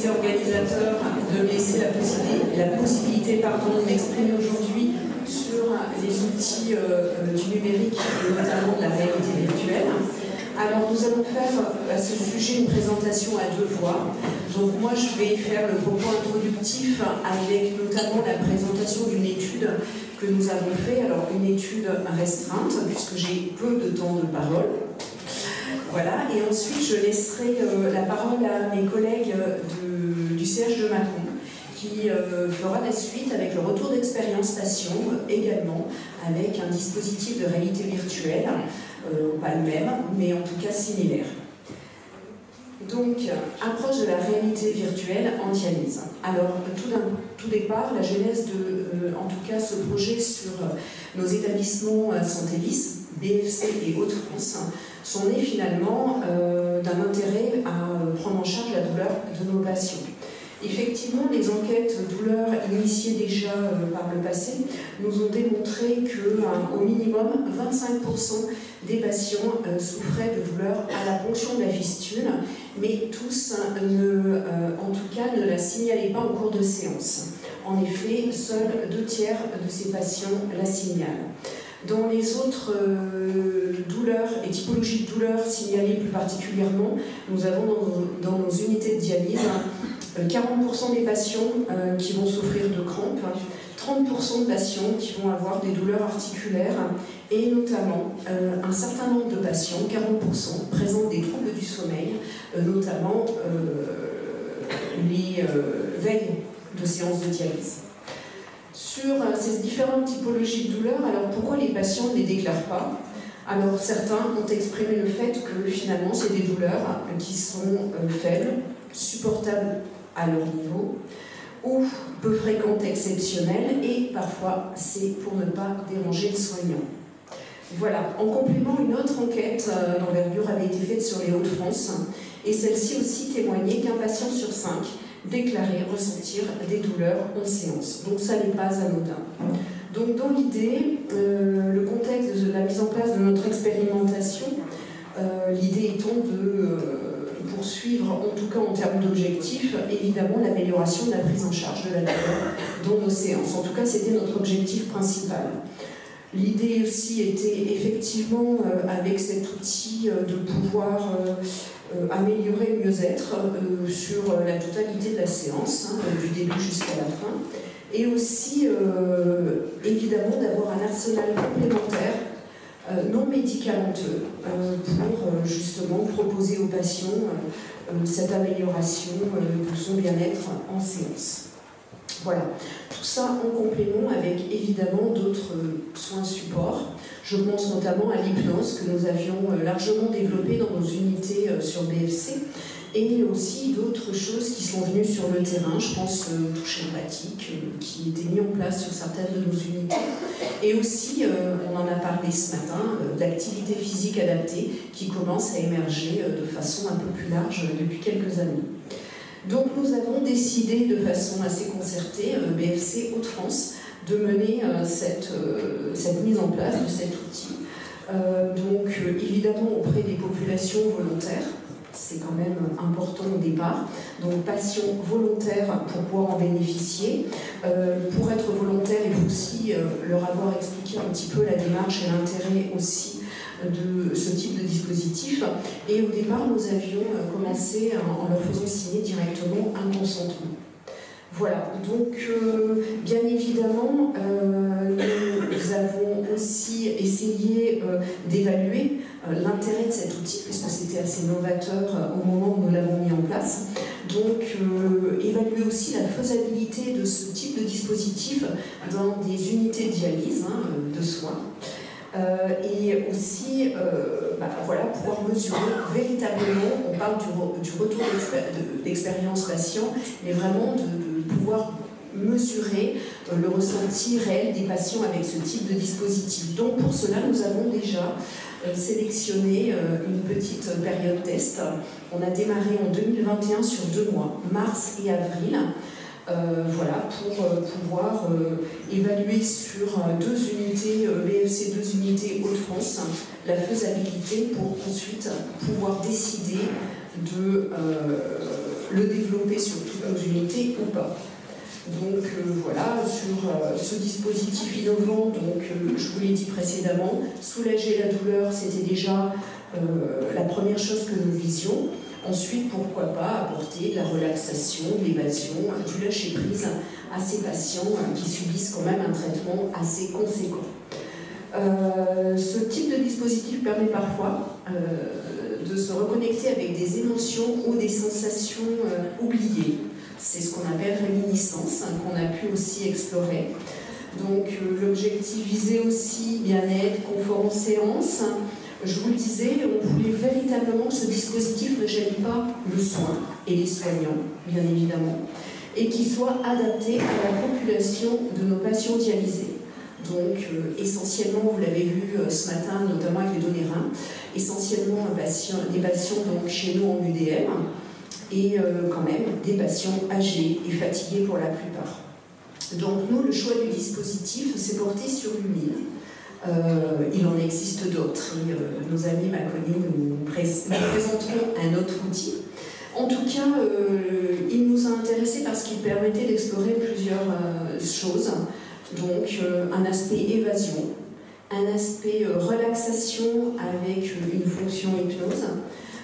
comité organisateur de me laisser la possibilité d'exprimer aujourd'hui sur les outils du numérique et notamment de la réalité virtuelle. Alors nous allons faire à ce sujet une présentation à deux voix. Donc moi je vais faire le propos introductif avec notamment la présentation d'une étude que nous avons fait. Alors une étude restreinte puisque j'ai peu de temps de parole. Voilà, et ensuite je laisserai la parole à mes collègues du CH de Macron qui fera la suite avec le retour d'expérience station également, avec un dispositif de réalité virtuelle, pas le même, mais en tout cas similaire. Donc, approche de la réalité virtuelle en dialyse. Alors, tout départ, la genèse de, en tout cas, ce projet sur nos établissements Santélis, BFC et Hauts-de-France, sont nés finalement d'un intérêt à prendre en charge la douleur de nos patients. Effectivement, les enquêtes douleurs initiées déjà par le passé nous ont démontré qu'au minimum 25% des patients souffraient de douleurs à la ponction de la fistule, mais tous, en tout cas, ne la signalaient pas au cours de séance. En effet, seuls 2/3 de ces patients la signalent. Dans les autres douleurs et typologies de douleurs signalées plus particulièrement, nous avons dans nos unités de dialyse 40% des patients qui vont souffrir de crampes, 30% de patients qui vont avoir des douleurs articulaires et notamment un certain nombre de patients, 40%, présentent des troubles du sommeil, notamment les veilles de séances de dialyse. Sur ces différentes typologies de douleurs, alors pourquoi les patients ne les déclarent pas? Alors certains ont exprimé le fait que finalement c'est des douleurs qui sont faibles, supportables à leur niveau, ou peu fréquentes, exceptionnelles, et parfois c'est pour ne pas déranger le soignant. Voilà, en complément, une autre enquête d'envergure avait été faite sur les Hauts-de-France, et celle-ci aussi témoignait qu'un patient sur 5 déclarait ressentir des douleurs en séance. Donc ça n'est pas anodin. Donc dans l'idée, le contexte de la mise en place de notre expérimentation, l'idée étant de poursuivre, en tout cas en termes d'objectifs, évidemment l'amélioration de la prise en charge de la douleur dans nos séances. En tout cas, c'était notre objectif principal. L'idée aussi était effectivement, avec cet outil, de pouvoir améliorer le mieux-être sur la totalité de la séance, du début jusqu'à la fin, et aussi, évidemment, d'avoir un arsenal complémentaire non médicamenteux pour justement proposer aux patients cette amélioration de son bien-être en séance. Voilà, tout ça en complément avec évidemment d'autres soins supports. Je pense notamment à l'hypnose que nous avions largement développée dans nos unités sur BFC et aussi d'autres choses qui sont venues sur le terrain. Je pense au toucher empathique qui était mis en place sur certaines de nos unités. Et aussi, on en a parlé ce matin, d'activité physique adaptée qui commence à émerger de façon un peu plus large depuis quelques années. Donc nous avons décidé de façon assez concertée, BFC Hauts-de-France, de mener cette mise en place de cet outil. Donc évidemment auprès des populations volontaires, c'est quand même important au départ. Donc patients volontaires pour pouvoir en bénéficier. Pour être volontaire, il faut aussi leur avoir expliqué un petit peu la démarche et l'intérêt aussi de ce type de dispositif. Et au départ, nous avions commencé en leur faisant signer directement un consentement. Voilà, donc bien évidemment, nous avons aussi essayé d'évaluer l'intérêt de cet outil, puisque c'était assez novateur au moment où nous l'avons mis en place. Donc, évaluer aussi la faisabilité de ce type de dispositif dans des unités de dialyse, de soins. Et aussi voilà, pouvoir mesurer véritablement, on parle du retour d'expérience patient, mais vraiment de pouvoir mesurer le ressenti réel des patients avec ce type de dispositif. Donc pour cela, nous avons déjà sélectionné une petite période test. On a démarré en 2021 sur 2 mois, mars et avril. Voilà, pour pouvoir évaluer sur 2 unités BFC, 2 unités Hauts-de-France, la faisabilité pour ensuite pouvoir décider de le développer sur toutes nos unités ou pas. Donc voilà, sur ce dispositif innovant, donc, je vous l'ai dit précédemment, soulager la douleur, c'était déjà la première chose que nous visions. Ensuite, pourquoi pas apporter de la relaxation, de l'évasion, du lâcher-prise à ces patients qui subissent quand même un traitement assez conséquent. Ce type de dispositif permet parfois de se reconnecter avec des émotions ou des sensations oubliées. C'est ce qu'on appelle réminiscence, qu'on a pu aussi explorer. Donc l'objectif visait aussi bien-être, confort en séance. Je vous le disais, on voulait véritablement que ce dispositif ne gêne pas le soin et les soignants, bien évidemment, et qu'il soit adapté à la population de nos patients dialysés. Donc essentiellement, vous l'avez vu ce matin, notamment avec les données reins, essentiellement des patients donc, chez nous en UDM, et quand même des patients âgés et fatigués pour la plupart. Donc nous, le choix du dispositif s'est porté sur l'humile. Il en existe d'autres, et nos amis Maconi nous présenteront un autre outil. En tout cas, il nous a intéressés parce qu'il permettait d'explorer plusieurs choses. Donc un aspect évasion, un aspect relaxation avec une fonction hypnose,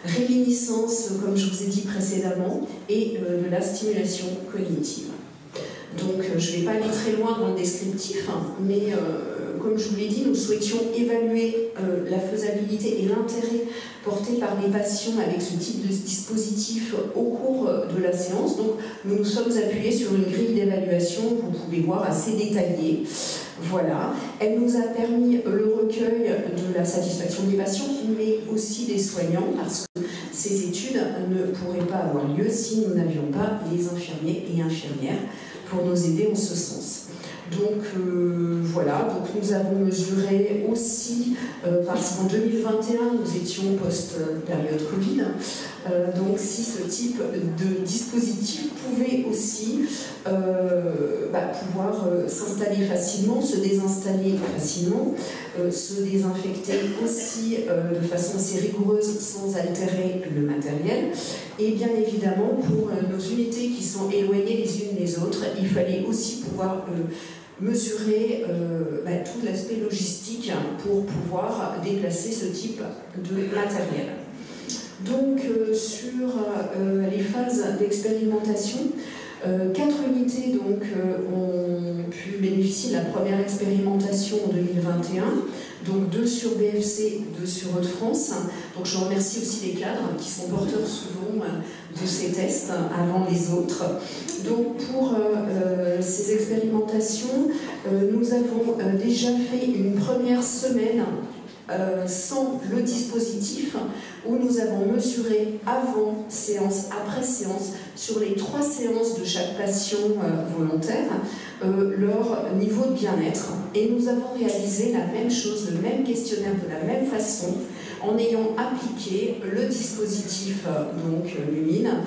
réminiscence, comme je vous ai dit précédemment, et de la stimulation cognitive. Donc je ne vais pas aller très loin dans le descriptif, mais comme je vous l'ai dit, nous souhaitions évaluer la faisabilité et l'intérêt porté par les patients avec ce type de dispositif au cours de la séance. Donc nous nous sommes appuyés sur une grille d'évaluation, vous pouvez voir, assez détaillée. Voilà. Elle nous a permis le recueil de la satisfaction des patients, mais aussi des soignants, parce que ces études ne pourraient pas avoir lieu si nous n'avions pas les infirmiers et infirmières pour nous aider en ce sens. Donc voilà, donc nous avons mesuré aussi, parce qu'en 2021 nous étions post-période Covid, donc si ce type de dispositif pouvait aussi pouvoir s'installer facilement, se désinstaller facilement, se désinfecter aussi de façon assez rigoureuse sans altérer le matériel. Et bien évidemment, pour nos unités qui sont éloignées les unes des autres, il fallait aussi pouvoir mesurer tout l'aspect logistique pour pouvoir déplacer ce type de matériel. Donc sur les phases d'expérimentation, 4 unités donc, ont pu bénéficier de la première expérimentation en 2021, donc 2 sur BFC, 2 sur Hauts-de-France. Donc je remercie aussi les cadres qui sont porteurs souvent de ces tests avant les autres. Donc pour ces expérimentations, nous avons déjà fait une première semaine sans le dispositif, où nous avons mesuré avant séance, après séance, sur les 3 séances de chaque patient volontaire, leur niveau de bien-être. Et nous avons réalisé la même chose, le même questionnaire de la même façon, en ayant appliqué le dispositif, donc Lumine,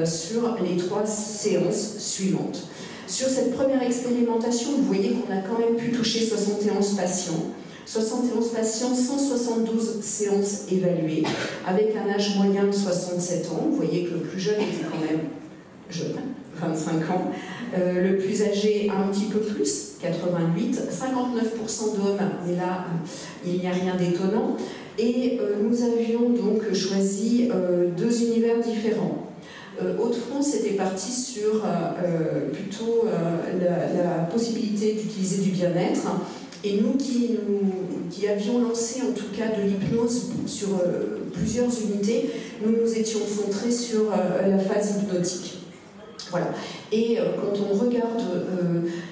sur les 3 séances suivantes. Sur cette première expérimentation, vous voyez qu'on a quand même pu toucher 71 patients. 71 patients, 172 séances évaluées, avec un âge moyen de 67 ans. Vous voyez que le plus jeune était quand même jeune, 25 ans. Le plus âgé, un petit peu plus, 88, 59% d'hommes, mais là, il n'y a rien d'étonnant. Et nous avions donc choisi 2 univers différents. Hauts-de-France était parti sur plutôt la possibilité d'utiliser du bien-être. Et nous qui avions lancé en tout cas de l'hypnose sur plusieurs unités, nous nous étions centrés sur la phase hypnotique. Voilà. Et quand on regarde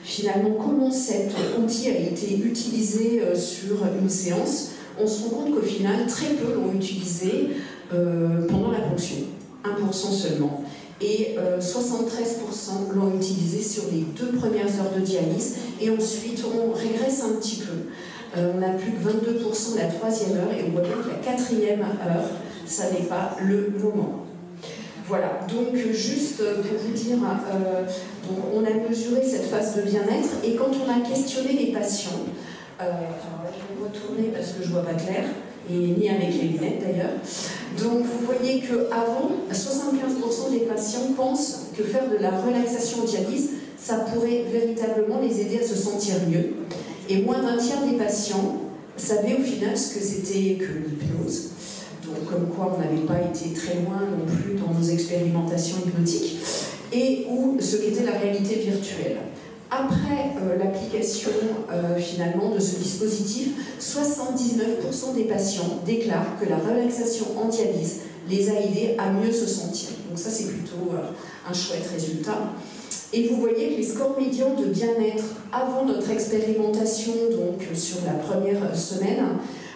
finalement comment cet outil a été utilisé sur une séance, on se rend compte qu'au final, très peu l'ont utilisé pendant la ponction, 1% seulement. Et 73% l'ont utilisé sur les 2 premières heures de dialyse, et ensuite on régresse un petit peu. On n'a plus que 22% la 3e heure, et on voit bien que la 4e heure, ça n'est pas le moment. Voilà, donc juste pour vous dire, donc on a mesuré cette phase de bien-être, et quand on a questionné les patients, alors là je vais me retourner parce que je ne vois pas clair, et ni avec les lunettes d'ailleurs. Donc vous voyez qu'avant, 75% des patients pensent que faire de la relaxation en dialyse, ça pourrait véritablement les aider à se sentir mieux. Et moins d'un tiers des patients savaient au final ce que c'était que l'hypnose. Donc comme quoi on n'avait pas été très loin non plus dans nos expérimentations hypnotiques, et ou ce qu'était la réalité virtuelle. Après l'application finalement de ce dispositif, 79% des patients déclarent que la relaxation en dialyse les a aidés à mieux se sentir. Donc ça c'est plutôt un chouette résultat. Et vous voyez que les scores médians de bien-être avant notre expérimentation, donc sur la première semaine,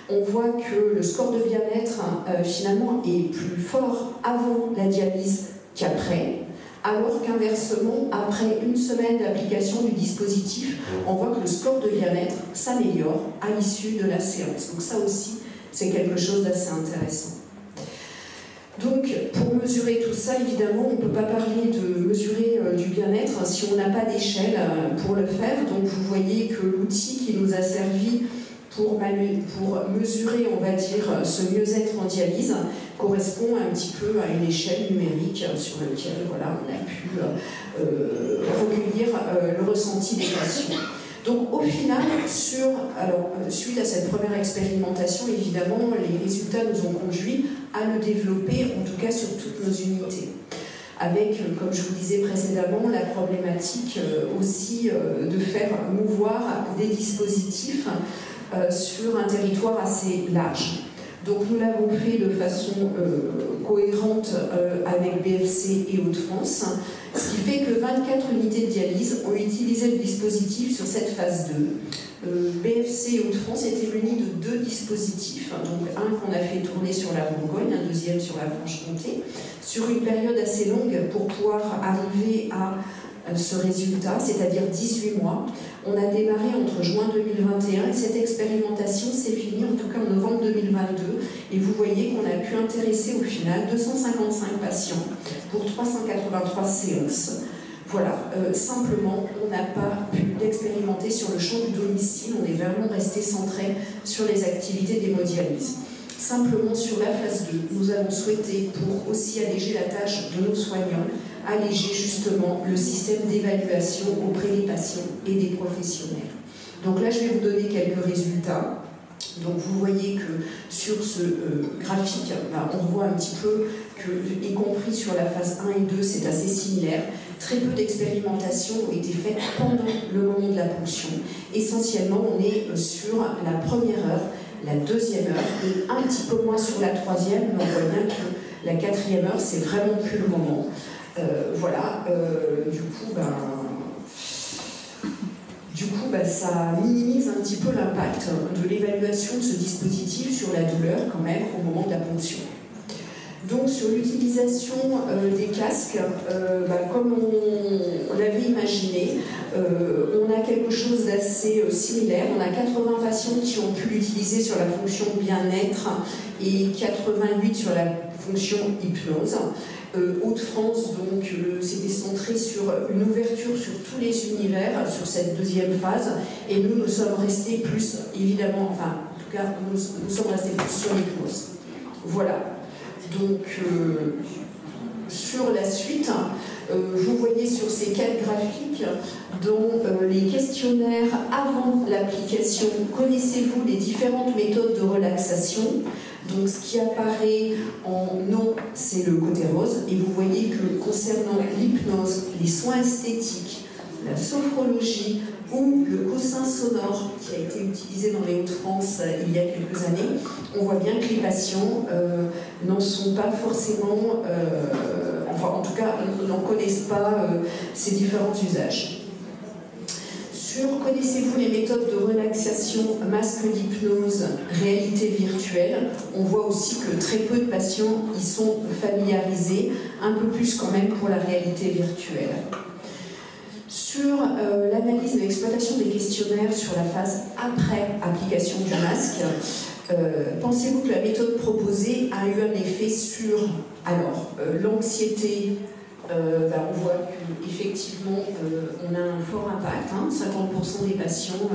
on voit que le score de bien-être finalement est plus fort avant la dialyse qu'après, alors qu'inversement, après une semaine d'application du dispositif, on voit que le score de bien-être s'améliore à l'issue de la séance. Donc ça aussi, c'est quelque chose d'assez intéressant. Donc, pour mesurer tout ça, évidemment, on ne peut pas parler de mesurer du bien-être si on n'a pas d'échelle pour le faire. Donc, vous voyez que l'outil qui nous a servi pour mesurer, on va dire, ce mieux-être en dialyse correspond un petit peu à une échelle numérique sur laquelle voilà, on a pu recueillir le ressenti des patients. Donc au final, suite à cette première expérimentation, évidemment, les résultats nous ont conduits à le développer, en tout cas sur toutes nos unités. Avec, comme je vous disais précédemment, la problématique aussi de faire mouvoir des dispositifs sur un territoire assez large. Donc nous l'avons fait de façon cohérente avec BFC et Hauts-de-France, ce qui fait que 24 unités de dialyse ont utilisé le dispositif sur cette phase 2. BFC et Hauts-de-France étaient munis de 2 dispositifs, donc un qu'on a fait tourner sur la Bourgogne, un deuxième sur la Franche-Comté, sur une période assez longue pour pouvoir arriver à ce résultat, c'est-à-dire 18 mois. On a démarré entre juin 2021 et cette expérimentation s'est finie en tout cas en novembre 2022 et vous voyez qu'on a pu intéresser au final 255 patients pour 383 séances. Voilà, simplement on n'a pas pu l'expérimenter sur le champ du domicile, on est vraiment resté centré sur les activités d'hémodialyse. Simplement sur la phase 2, nous avons souhaité, pour aussi alléger la tâche de nos soignants, alléger justement le système d'évaluation auprès des patients et des professionnels. Donc là, je vais vous donner quelques résultats. Donc vous voyez que sur ce graphique, on voit un petit peu que, y compris sur la phase 1 et 2, c'est assez similaire. Très peu d'expérimentations ont été faites pendant le moment de la ponction. Essentiellement, on est sur la première heure, la deuxième heure et un petit peu moins sur la troisième, mais on voit bien que la quatrième heure, c'est vraiment plus le moment. Du coup, ça minimise un petit peu l'impact de l'évaluation de ce dispositif sur la douleur quand même au moment de la ponction. Donc sur l'utilisation des casques, comme on l'avait imaginé, on a quelque chose d'assez similaire. On a 80 patients qui ont pu l'utiliser sur la fonction bien-être et 88 sur la fonction hypnose. Hauts-de-France, donc, c'était centré sur une ouverture sur tous les univers, sur cette deuxième phase, et nous sommes restés plus, évidemment, enfin, en tout cas, nous sommes restés plus sur l'hypnose. Voilà. Donc, sur la suite, vous voyez sur ces 4 graphiques, dont les questionnaires avant l'application, connaissez-vous les différentes méthodes de relaxation? Donc ce qui apparaît en non, c'est le côté rose. Et vous voyez que concernant l'hypnose, les soins esthétiques, la sophrologie ou le coussin sonore qui a été utilisé dans les Hauts-de-France il y a quelques années, on voit bien que les patients n'en sont pas forcément, enfin en tout cas n'en connaissent pas ces différents usages. Connaissez-vous les méthodes de relaxation, masque d'hypnose, réalité virtuelle? On voit aussi que très peu de patients y sont familiarisés, un peu plus quand même pour la réalité virtuelle. Sur l'analyse de l'exploitation des questionnaires sur la phase après application du masque, pensez-vous que la méthode proposée a eu un effet sur l'anxiété? On voit qu'effectivement on a un fort impact, 50% des patients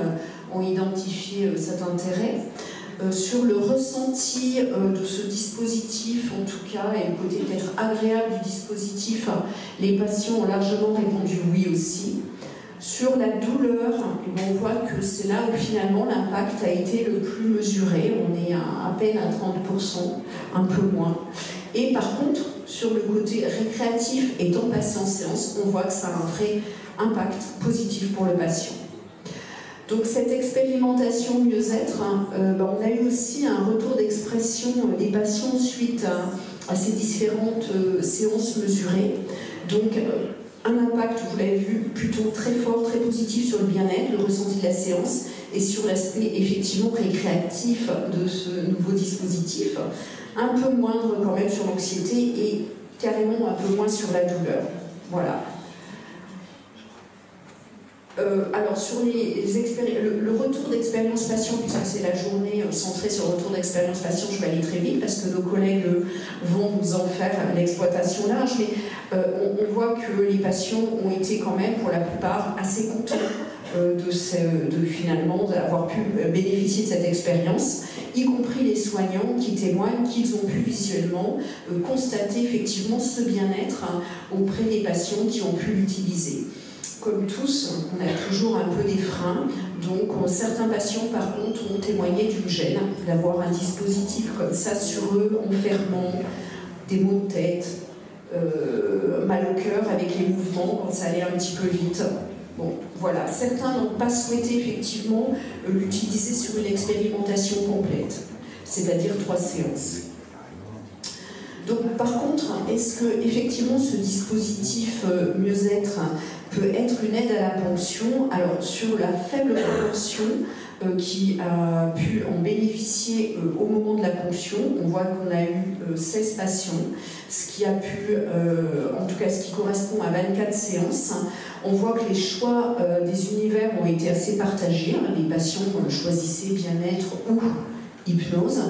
ont identifié cet intérêt. sur le ressenti de ce dispositif, en tout cas, et le côté peut-être agréable du dispositif, les patients ont largement répondu oui aussi. Sur la douleur, on voit que c'est là où finalement l'impact a été le plus mesuré, on est à peine à 30%, un peu moins. Et par contre, sur le côté récréatif, étant passé en séance, on voit que ça a un vrai impact positif pour le patient. Donc cette expérimentation mieux-être, on a eu aussi un retour d'expression des patients suite à ces différentes séances mesurées. Donc un impact, vous l'avez vu, plutôt très fort, très positif sur le bien-être, le ressenti de la séance, et sur l'aspect effectivement récréatif de ce nouveau dispositif, un peu moindre quand même sur l'anxiété et carrément un peu moins sur la douleur. Voilà. Alors sur le retour d'expérience patient, puisque c'est la journée centrée sur le retour d'expérience patient, je vais aller très vite parce que nos collègues vont nous en faire l'exploitation large, mais on voit que les patients ont été quand même pour la plupart assez contents de finalement d'avoir pu bénéficier de cette expérience, y compris les soignants qui témoignent qu'ils ont pu visuellement constater effectivement ce bien-être auprès des patients qui ont pu l'utiliser. Comme tous, on a toujours un peu des freins, donc certains patients par contre ont témoigné d'une gêne, d'avoir un dispositif comme ça sur eux, enfermant, des maux de tête, mal au cœur avec les mouvements quand ça allait un petit peu vite. Bon, voilà. Certains n'ont pas souhaité effectivement l'utiliser sur une expérimentation complète, c'est-à-dire 3 séances. Donc, par contre, est-ce que effectivement ce dispositif mieux-être peut être une aide à la ponction? Alors, sur la faible proportion qui a pu en bénéficier au moment de la ponction, on voit qu'on a eu 16 patients, ce qui a pu, en tout cas ce qui correspond à 24 séances. On voit que les choix des univers ont été assez partagés. Les patients choisissaient bien-être ou hypnose.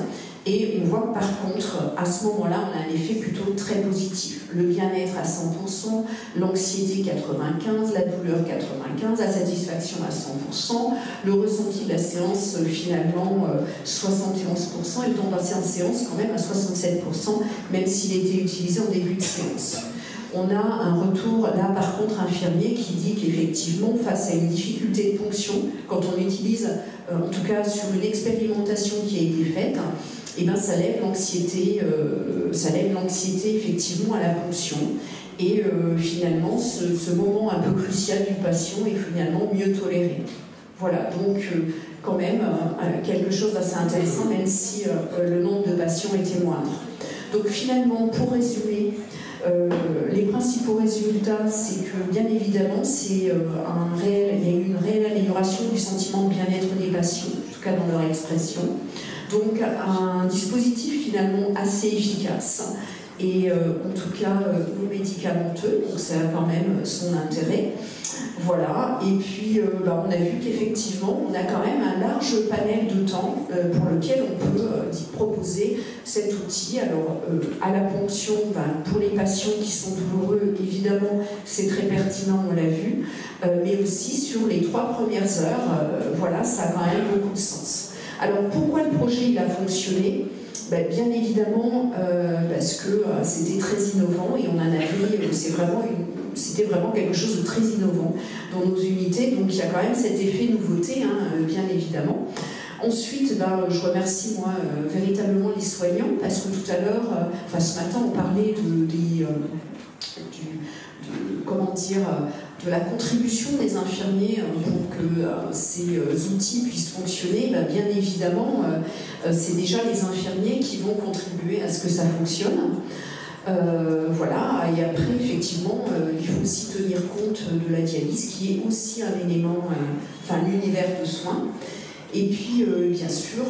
Et on voit que par contre, à ce moment-là, on a un effet plutôt très positif. Le bien-être à 100%, l'anxiété 95%, la douleur 95%, la satisfaction à 100%, le ressenti de la séance finalement 71%, et le temps passé en séance quand même à 67%, même s'il était utilisé en début de séance. On a un retour, là par contre, infirmier qui dit qu'effectivement, face à une difficulté de ponction, quand on utilise, en tout cas sur une expérimentation qui a été faite, eh ben, ça lève l'anxiété effectivement à la ponction. Et finalement, ce moment un peu crucial du patient est finalement mieux toléré. Voilà, donc quand même quelque chose d'assez intéressant, même si le nombre de patients était moindre. Donc finalement, pour résumer, les principaux résultats, c'est que bien évidemment, il y a eu une réelle amélioration du sentiment de bien-être des patients, en tout cas dans leur expression. Donc un dispositif finalement assez efficace et en tout cas non médicamenteux, donc ça a quand même son intérêt. Voilà, et puis on a vu qu'effectivement on a quand même un large panel de temps pour lequel on peut proposer cet outil. Alors à la ponction, pour les patients qui sont douloureux, évidemment c'est très pertinent, on l'a vu, mais aussi sur les 3 premières heures, voilà, ça a quand même beaucoup de sens. Alors pourquoi le projet il a fonctionné? Bien évidemment parce que c'était très innovant et on en avait, c'était vraiment quelque chose de très innovant dans nos unités, donc il y a quand même cet effet nouveauté, bien évidemment. Ensuite, je remercie moi véritablement les soignants parce que tout à l'heure, ce matin on parlait de la contribution des infirmiers pour que ces outils puissent fonctionner. Bien évidemment, c'est déjà les infirmiers qui vont contribuer à ce que ça fonctionne. Voilà, et après, effectivement, il faut aussi tenir compte de la dialyse, qui est aussi un élément, l'univers de soins. Et puis, bien sûr,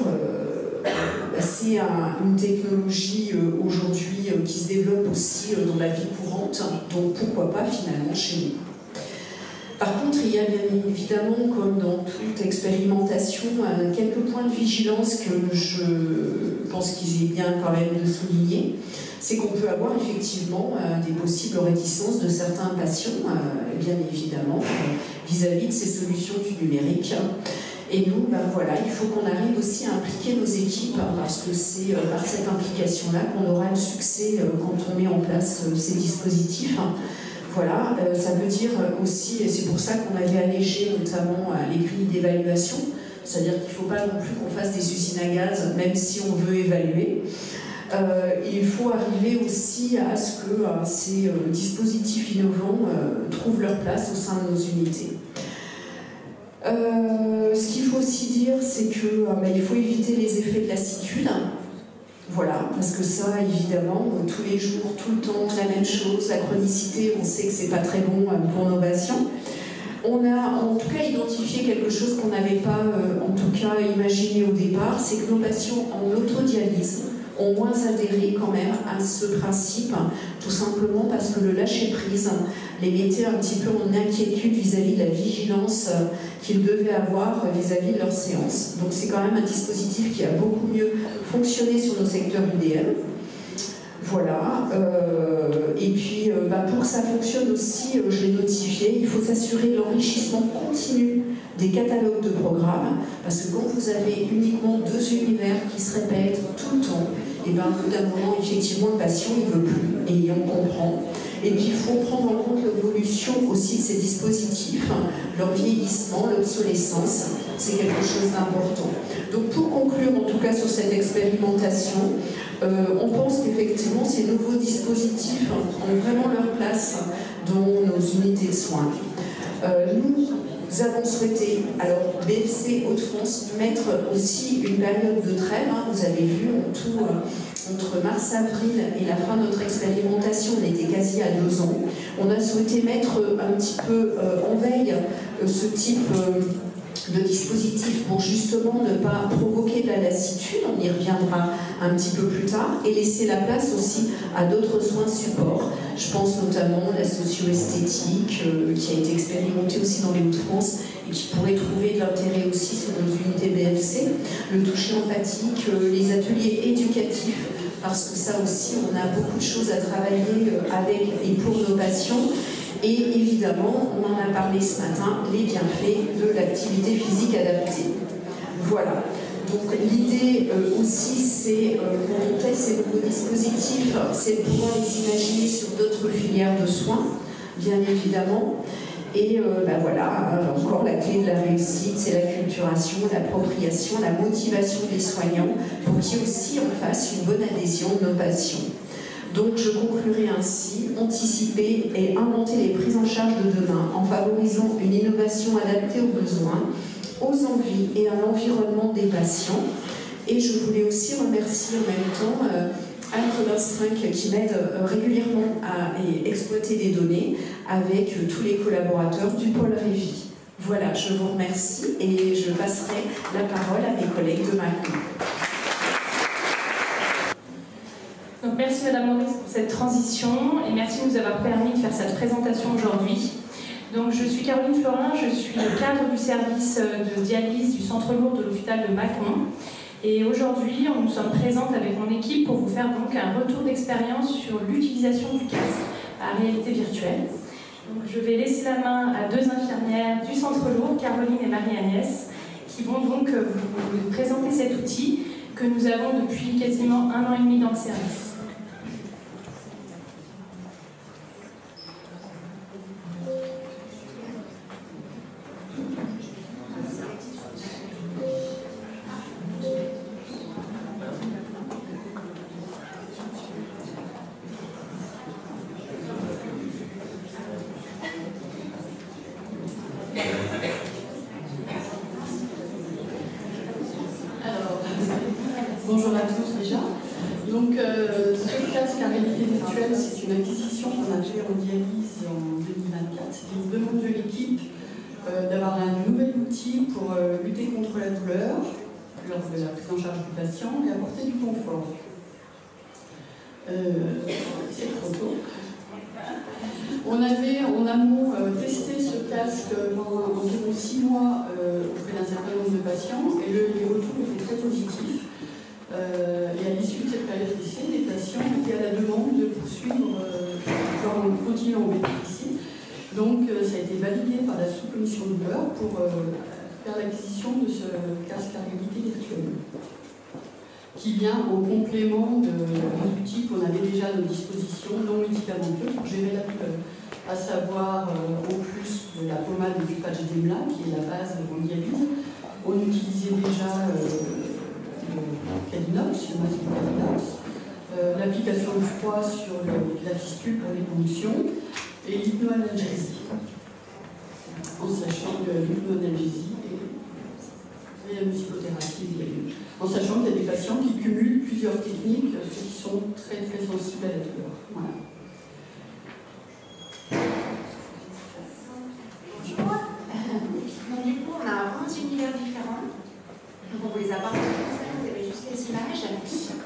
c'est une technologie aujourd'hui qui se développe aussi dans la vie courante, donc pourquoi pas finalement chez nous. Par contre, il y a bien évidemment, comme dans toute expérimentation, quelques points de vigilance que je pense qu'il est bien quand même de souligner. C'est qu'on peut avoir effectivement des possibles réticences de certains patients, bien évidemment, vis-à-vis de ces solutions du numérique. Et nous, ben voilà, il faut qu'on arrive aussi à impliquer nos équipes, parce que c'est par cette implication-là qu'on aura le succès quand on met en place ces dispositifs. Voilà, ça veut dire aussi, et c'est pour ça qu'on avait allégé notamment les grilles d'évaluation, c'est-à-dire qu'il ne faut pas non plus qu'on fasse des usines à gaz, même si on veut évaluer. Il faut arriver aussi à ce que ces dispositifs innovants trouvent leur place au sein de nos unités. Ce qu'il faut aussi dire, c'est qu'il faut éviter les effets de lassitude. Voilà, parce que ça, évidemment, tous les jours, tout le temps, la même chose, la chronicité, on sait que c'est pas très bon pour nos patients. On a en tout cas identifié quelque chose qu'on n'avait pas en tout cas imaginé au départ, c'est que nos patients en autodialyse ont moins adhéré quand même à ce principe, tout simplement parce que le lâcher-prise les mettait un petit peu en inquiétude vis-à-vis de la vigilance qu'ils devaient avoir vis-à-vis de leur séance. Donc c'est quand même un dispositif qui a beaucoup mieux fonctionné sur nos secteurs UDM. Voilà. Et puis pour que ça fonctionne aussi, je l'ai notifié, il faut s'assurer de l'enrichissement continu des catalogues de programmes, parce que quand vous avez uniquement 2 univers qui se répètent tout le temps, et bien, au bout d'un moment, effectivement, le patient, il ne veut plus, et on comprend. Et puis, il faut prendre en compte l'évolution aussi de ces dispositifs, leur vieillissement, l'obsolescence, c'est quelque chose d'important. Donc, pour conclure, en tout cas, sur cette expérimentation, on pense qu'effectivement, ces nouveaux dispositifs ont vraiment leur place dans nos unités de soins. Nous avons souhaité, alors BFC Hauts-de-France, mettre aussi une période de trêve. Vous avez vu, en tout, entre mars-avril et la fin de notre expérimentation, on était quasi à 2 ans. On a souhaité mettre un petit peu en veille ce type de dispositif pour justement ne pas provoquer de la lassitude, on y reviendra un petit peu plus tard, et laisser la place aussi à d'autres soins support. Je pense notamment à la socio-esthétique qui a été expérimentée aussi dans les Hauts-de-France et qui pourrait trouver de l'intérêt aussi sur nos unités BFC, le toucher empathique, les ateliers éducatifs, parce que ça aussi, on a beaucoup de choses à travailler avec et pour nos patients. Et évidemment, on en a parlé ce matin, les bienfaits de l'activité physique adaptée. Voilà. Donc l'idée aussi, c'est, quand on teste ces nouveaux dispositifs, c'est de pouvoir les imaginer sur d'autres filières de soins, bien évidemment. Et voilà, encore la clé de la réussite, c'est la culturation, l'appropriation, la motivation des soignants, pour qu'il y ait aussi en face une bonne adhésion de nos patients. Donc je conclurai ainsi, anticiper et inventer les prises en charge de demain en favorisant une innovation adaptée aux besoins, aux envies et à l'environnement des patients. Et je voulais aussi remercier en même temps Anne Robinstrinck qui m'aide régulièrement à exploiter des données avec tous les collaborateurs du pôle Révi. Voilà, je vous remercie et je passerai la parole à mes collègues de Macron. Donc, merci Madame Maurice pour cette transition et merci de nous avoir permis de faire cette présentation aujourd'hui. Donc, je suis Caroline Florin, je suis le cadre du service de dialyse du centre lourd de l'hôpital de Mâcon. Et aujourd'hui, nous sommes présentes avec mon équipe pour vous faire donc un retour d'expérience sur l'utilisation du casque à réalité virtuelle. Donc, je vais laisser la main à 2 infirmières du centre lourd, Caroline et Marie-Agnès, qui vont donc vous présenter cet outil que nous avons depuis quasiment 1 an et demi dans le service. Bonjour à tous déjà. Donc ce casque à réalité virtuelle, c'est une acquisition qu'on a fait en dialyse en 2024. C'est une demande de l'équipe d'avoir un nouvel outil pour lutter contre la douleur lors de la prise en charge du patient et apporter du confort. C'est trop tôt. On avait en amont testé ce casque pendant environ 6 mois auprès d'un certain nombre de patients et les retours étaient très positifs. Et à l'issue de cette période d'essai, les patients étaient à la demande de poursuivre, continuer en bénéficier. Donc ça a été validé par la sous-commission douleur pour faire l'acquisition de ce casque à réalité virtuelle, qui vient en complément des outils qu'on avait déjà à notre disposition, non médicamenteux, pour gérer la douleur. À savoir, en plus de la pommade et du patch d'EMLA, qui est la base en dialyse, on utilisait déjà le Calinox, le masque du Calinox, l'application de froid sur la fistule pour les convulsions, et l'hypnoanalgésie. En sachant que l'hypnoanalgésie et la musicothérapie, en sachant qu'il y a des patients qui cumulent plusieurs techniques, ceux qui sont très très sensibles à la douleur. Voilà. Donc du coup, on a 11 univers différents. Donc on vous les a pas montrés, vous avez juste les images.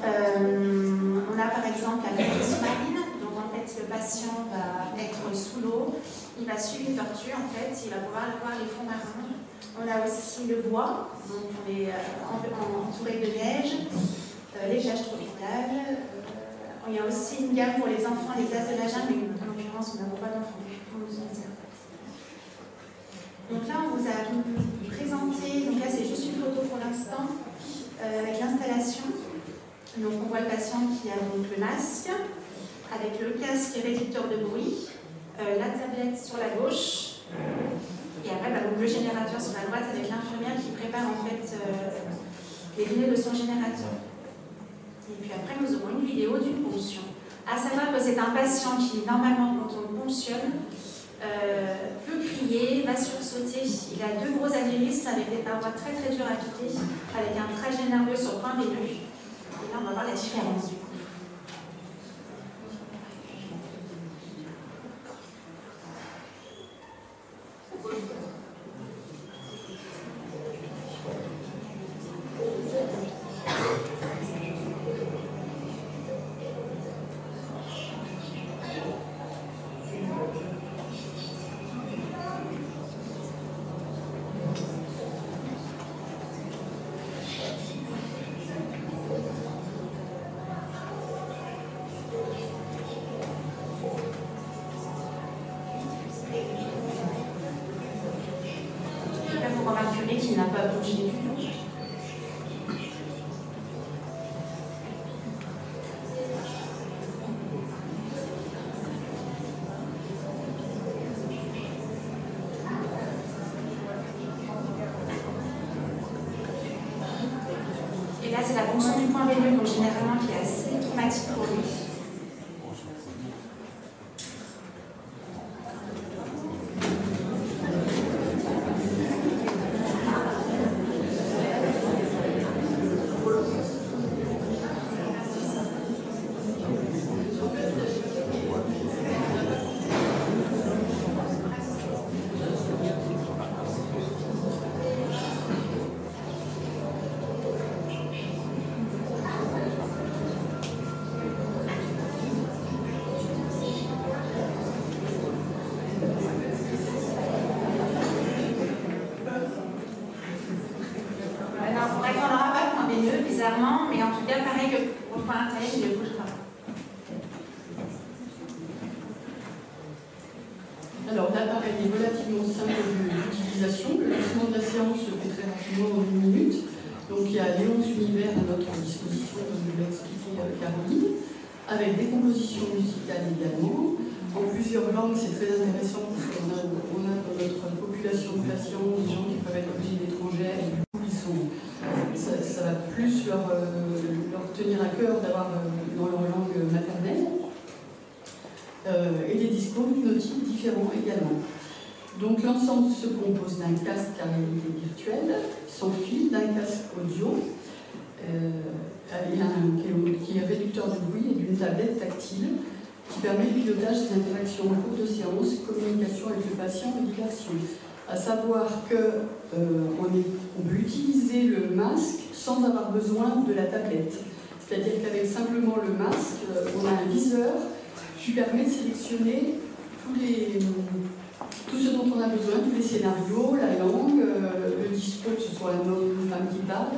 On a par exemple la médecine sous-marine. Donc en fait, le patient va être sous l'eau, il va suivre une tortue, en fait, il va pouvoir voir les fonds marins. On a aussi le bois, donc on est entouré de neige, les cages tropicales. Il y a aussi une gamme pour les enfants, les as de la jungle, mais en l'occurrence, on n'a pas d'enfants. Donc là, on vous a présenté, donc là c'est juste une photo pour l'instant, avec l'installation. Donc on voit le patient qui a donc le masque, avec le casque réducteur de bruit, la tablette sur la gauche, et après donc, le générateur sur la droite avec l'infirmière qui prépare en fait les données de son générateur. Et puis après nous aurons une vidéo d'une ponction. À savoir que c'est un patient qui normalement quand on le ponctionne, peut crier, va sursauter. Il a 2 gros anévrismes avec des parois très très dures à quitter, avec un trajet nerveux sur le point veineux. Et là, on va voir la différence du coup. Qui n'a pas bougé du tout. Et là, c'est la ponction du point veineux, donc généralement qui est assez traumatique pour lui. Mais en tout cas, pareil que pour le point intérieur, il ne bouge pas. Alors, l'appareil est relativement simple d'utilisation. Le lancement de la séance se fait très rapidement en 1 minute. Donc, il y a les 11 univers à notre disposition, comme vous l'a expliqué Caroline, avec des compositions musicales également. En plusieurs langues, c'est très intéressant parce qu'on a dans notre population de patients des gens qui peuvent être d'origine étrangère et du coup, ça va plus leur tenir à cœur d'avoir dans leur langue maternelle. Et des discours hypnotiques différents également. Donc l'ensemble se compose d'un casque à réalité virtuelle, sans fil, d'un casque audio, qui est réducteur de bruit et d'une tablette tactile qui permet le pilotage des interactions en cours de séance, communication avec le patient et diversion. À savoir qu'on peut utiliser le masque sans avoir besoin de la tablette. C'est-à-dire qu'avec simplement le masque, on a un viseur qui permet de sélectionner tout ce dont on a besoin, tous les scénarios, la langue, le discours, que ce soit un homme ou une femme qui parle.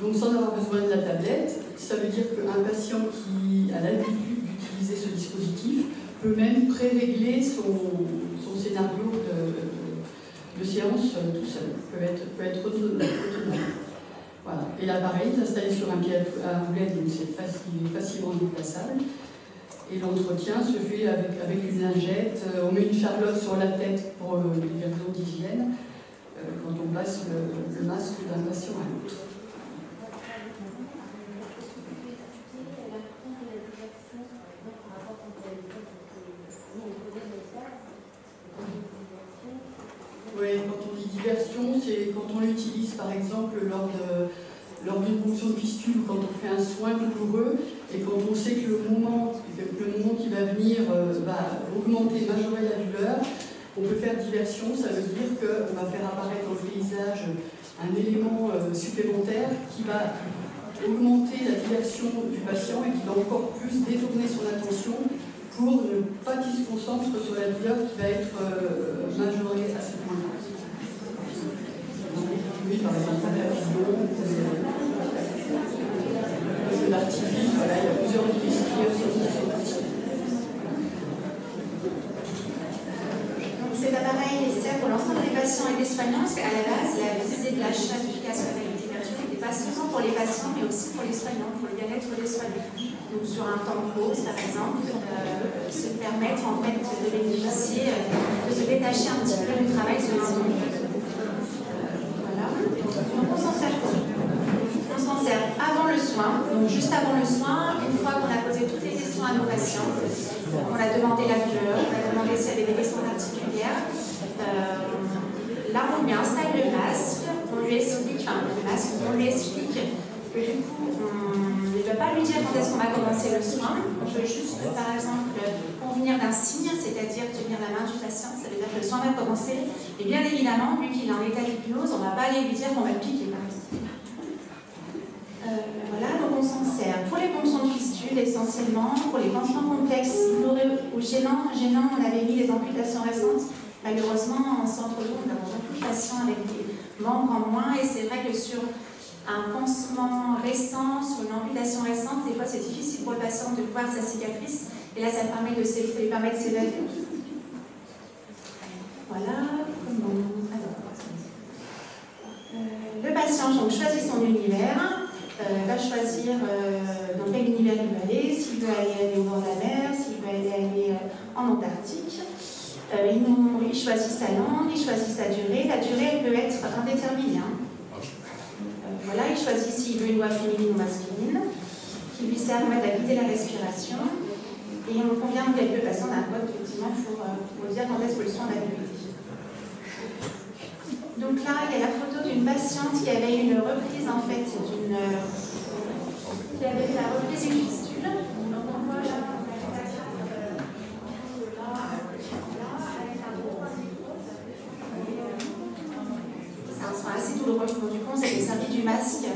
Donc sans avoir besoin de la tablette, ça veut dire qu'un patient qui a l'habitude d'utiliser ce dispositif peut même pré-régler son scénario de séance tout seul, peut être autonome. Voilà. Et l'appareil est installé sur un pied à roulette, donc c'est facilement déplaçable. Et l'entretien se fait avec une lingette. On met une charlotte sur la tête pour les raisons d'hygiène quand on passe le masque d'un patient à l'autre. Oui, quand on dit diversion, c'est quand on l'utilise par exemple lors d'une ponction de fistule ou quand on fait un soin douloureux et quand on sait que le moment qui va venir va augmenter, majorer la douleur, on peut faire diversion. Ça veut dire qu'on va faire apparaître dans le paysage un élément supplémentaire qui va augmenter la diversion du patient et qui va encore plus détourner son attention pour ne pas qu'il se concentre sur la douleur qui va être majorée à ce point-là. Oui, par exemple, l'artifice, voilà, il y a plusieurs dispositifs qui sont partis. Cet appareil sert pour l'ensemble des patients et des soignants, parce qu'à la base, la visée de la certification de qualité virtuelle n'était pas seulement pour les patients, mais aussi pour les soignants, pour le bien-être des soignants. Donc sur un temps de pause, par exemple, se permettre en fait de bénéficier, de se détacher un petit peu du travail sur un temps. Voilà. Donc on s'en sert quoi? On s'en sert avant le soin, donc juste avant le soin, une fois qu'on a posé toutes les questions à nos patients, on a demandé la douleur, on a demandé s'il y avait des questions particulières. Là, on lui installe le masque, on lui explique que du coup, on ne va pas lui dire quand est-ce qu'on va commencer le soin. On peut juste, par exemple, convenir d'un signe, c'est-à-dire tenir la main du patient, ça veut dire que le soin va commencer. Et bien évidemment, vu qu'il est en état d'hypnose, on ne va pas aller lui dire qu'on va le piquer, par exemple. Voilà, donc on s'en sert pour les ponctions de fistule essentiellement, pour les pansements complexes, douloureux ou gênants. On avait mis les amputations récentes. Malheureusement, en centre-ville, nous avons beaucoup de patients avec des membres en moins, et c'est vrai que sur un pansement récent, sur une amputation récente, des fois c'est difficile pour le patient de voir sa cicatrice, et là ça permet de s'évaluer. Voilà, le patient donc, choisit son univers, va choisir dans quel univers il veut aller, s'il veut aller au bord de la mer, s'il veut aller en Antarctique. Il choisit sa langue, il choisit sa durée. La durée, elle peut être indéterminée. Voilà, il choisit s'il veut une voix féminine ou masculine, qui lui sert à guider la respiration. Et on convient avec le patient d'un code, effectivement, pour dire quand est-ce que le soin va débuter. Donc là, il y a la photo d'une patiente qui avait une reprise, en fait, qui avait la reprise d'une fistule. Donc on voit là, c'est un soin assez douloureux. Donc du coup, on s'était servi du masque. Ça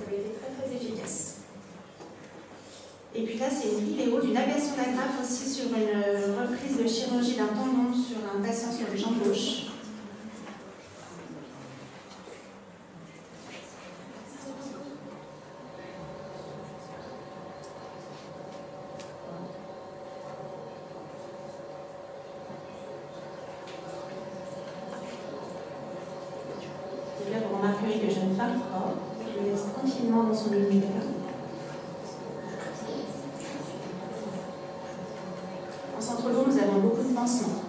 avait été très très efficace. Et puis là, c'est une vidéo d'une ablation d'agrafe aussi sur une reprise de chirurgie d'un tendon sur un patient sur le jambe gauche. Que je ne parle pas, je le laisse tranquillement dans son univers. En centre-ville, nous avons beaucoup de pansements.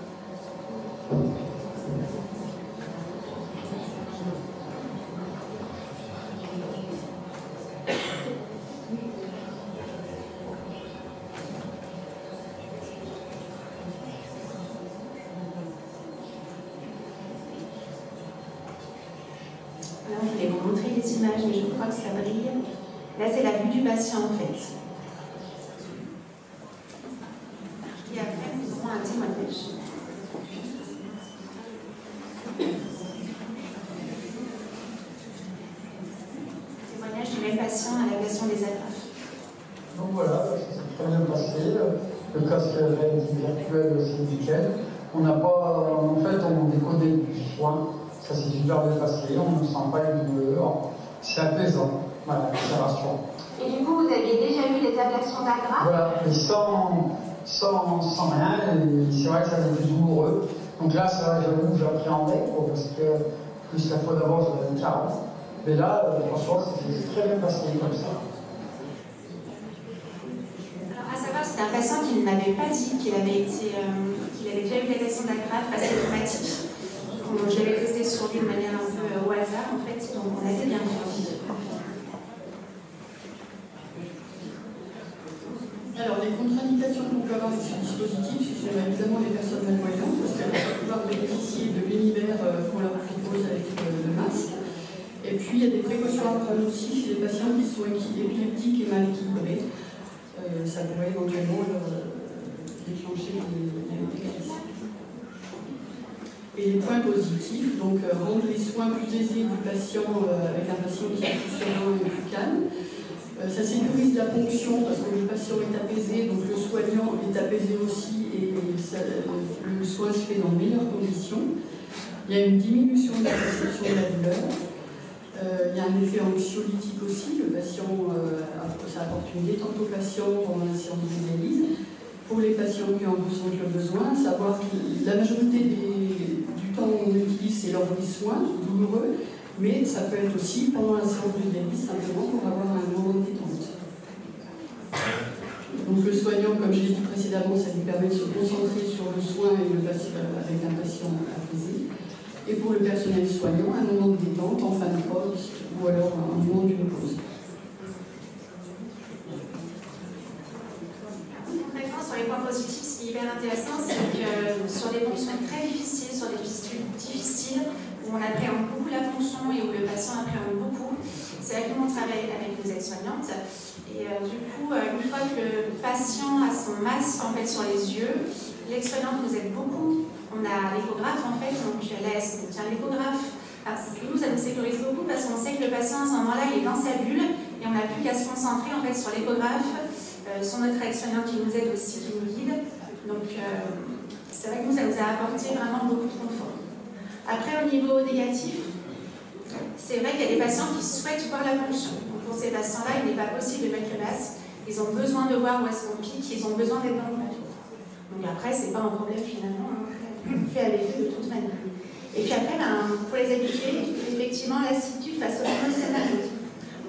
Je vais vous montrer les images, mais je crois que ça brille. Là, c'est la vue du patient, en fait. Et après, nous aurons un témoignage. Témoignage du même patient à l'ablation des agrafes. Donc voilà, ça s'est très bien passé. Le casque réalité virtuel, c'est nickel. On n'a pas, en fait, on décodait du soin. Ça s'est super bien passé, on ne sent pas une douleur, c'est apaisant, voilà, c'est rassurant. Et du coup, vous aviez déjà eu des ablations d'agrafes? Voilà, mais sans rien, et c'est vrai que ça a été douloureux. Donc là, ça, j'avoue, j'appréhendais, parce que plus la fois d'avant, j'avais 40. Mais là, franchement, c'est très bien passé comme ça. Alors, à savoir, c'est un patient qui ne m'avait pas dit qu'il avait déjà eu l'agression d'agrafe asymptomatique. Je l'avais testé sur lui de manière un peu au hasard, en fait, donc on avait bien fait. Alors, les contre-indications qu'on peut avoir avec ce dispositif, ce sont évidemment les personnes malvoyantes, parce qu'elles vont pouvoir bénéficier de l'univers qu'on leur propose avec le masque. Et puis, il y a des précautions à prendre aussi chez les patients qui sont épileptiques et mal équilibrés. Ça pourrait éventuellement leur déclencher des crises. Et les points positifs, donc rendre les soins plus aisés du patient avec un patient qui est plus serein et plus calme. Ça sécurise la ponction parce que le patient est apaisé, donc le soignant est apaisé aussi et le soin se fait dans de meilleures conditions. Il y a une diminution de la perception de la douleur. Il y a un effet anxiolytique aussi. Le patient, ça apporte une détente au patient pendant la séance de dialyse. Pour les patients qui en ressentent le besoin, savoir que la majorité du temps qu'on utilise, c'est lors des soins douloureux. Mais ça peut être aussi pendant la séance de dialyse, simplement pour avoir un moment de détente. Donc le soignant, comme je l'ai dit précédemment, ça lui permet de se concentrer sur le soin et avec un patient apaisé. Et pour le personnel soignant, un moment de détente en fin de pause ou alors un moment d'une pause. Concrètement, sur les points positifs, ce qui est hyper intéressant, c'est que sur des fonctions très difficiles, sur des fistules difficiles, où on appréhende beaucoup la ponction et où le patient appréhende beaucoup. C'est là que nous on travaille avec nos aides-soignantes. Et du coup, une fois que le patient a son masque en fait sur les yeux, l'aide-soignante nous aide beaucoup. On a l'échographe en fait, donc l'AS tient l'échographe. Nous, ça nous sécurise beaucoup parce qu'on sait que le patient à ce moment-là, il est dans sa bulle et on n'a plus qu'à se concentrer en fait sur l'échographe, sur notre aide-soignante qui nous aide aussi, qui nous guide. Donc c'est vrai que nous, ça nous a apporté vraiment beaucoup de confort. Après, au niveau négatif, c'est vrai qu'il y a des patients qui souhaitent voir la ponction. Donc pour ces patients-là, il n'est pas possible de mettre le masque. Ils ont besoin de voir où est-ce qu'on pique, ils ont besoin d'être dans le plateau. Donc après, c'est pas un problème finalement, on fait avec eux de toute manière. Et puis après, pour les habituer, effectivement, lassitude face au nouveau scénario.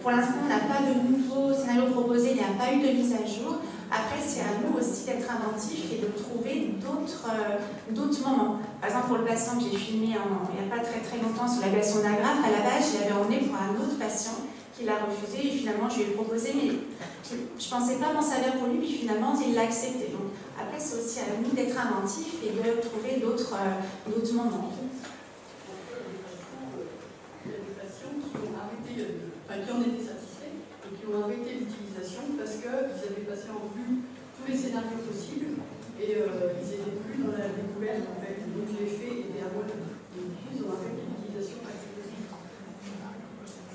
Pour l'instant, on n'a pas de nouveau scénario proposé, il n'y a pas eu de mise à jour. Après, c'est à nous aussi d'être inventifs et de trouver d'autres moments. Par exemple, pour le patient que j'ai filmé il n'y a pas très longtemps sur l'agression d'agrafe, à la base, je l'avais emmené pour un autre patient qui l'a refusé et finalement, je lui ai proposé, mais je ne pensais pas m'en servir pour lui, puis finalement, il l'a accepté. Donc, après, c'est aussi à nous d'être inventifs et de trouver d'autres moments. Il y a des patients qui ont arrêté, qui en étaient satisfaits et qui ont arrêté l'utilisation parce qu'ils avaient passé en vue tous les scénarios possibles et ils n'étaient plus dans la découverte en fait. Donc l'effet était à moindre. Et puis ils ont arrêté l'utilisation accélérée.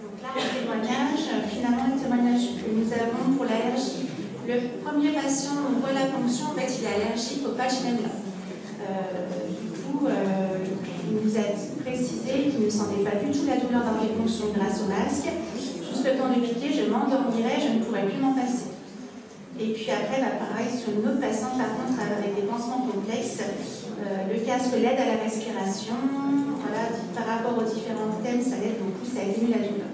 Donc là, un témoignage, finalement le témoignage que nous avons pour l'allergie. Le premier patient, on voit la ponction, en fait il est allergique au patch MEMLA. Du coup, il nous a précisé qu'il ne sentait pas du tout la douleur dans les ponctions grâce au masque. Juste le temps de piquer, je m'endormirais, je ne pourrais plus m'en passer. Et puis après, pareil, sur une autre patiente, par contre, avec des pansements complexes, le casque l'aide à la respiration. Voilà, par rapport aux différents thèmes, ça l'aide beaucoup, ça diminue la douleur.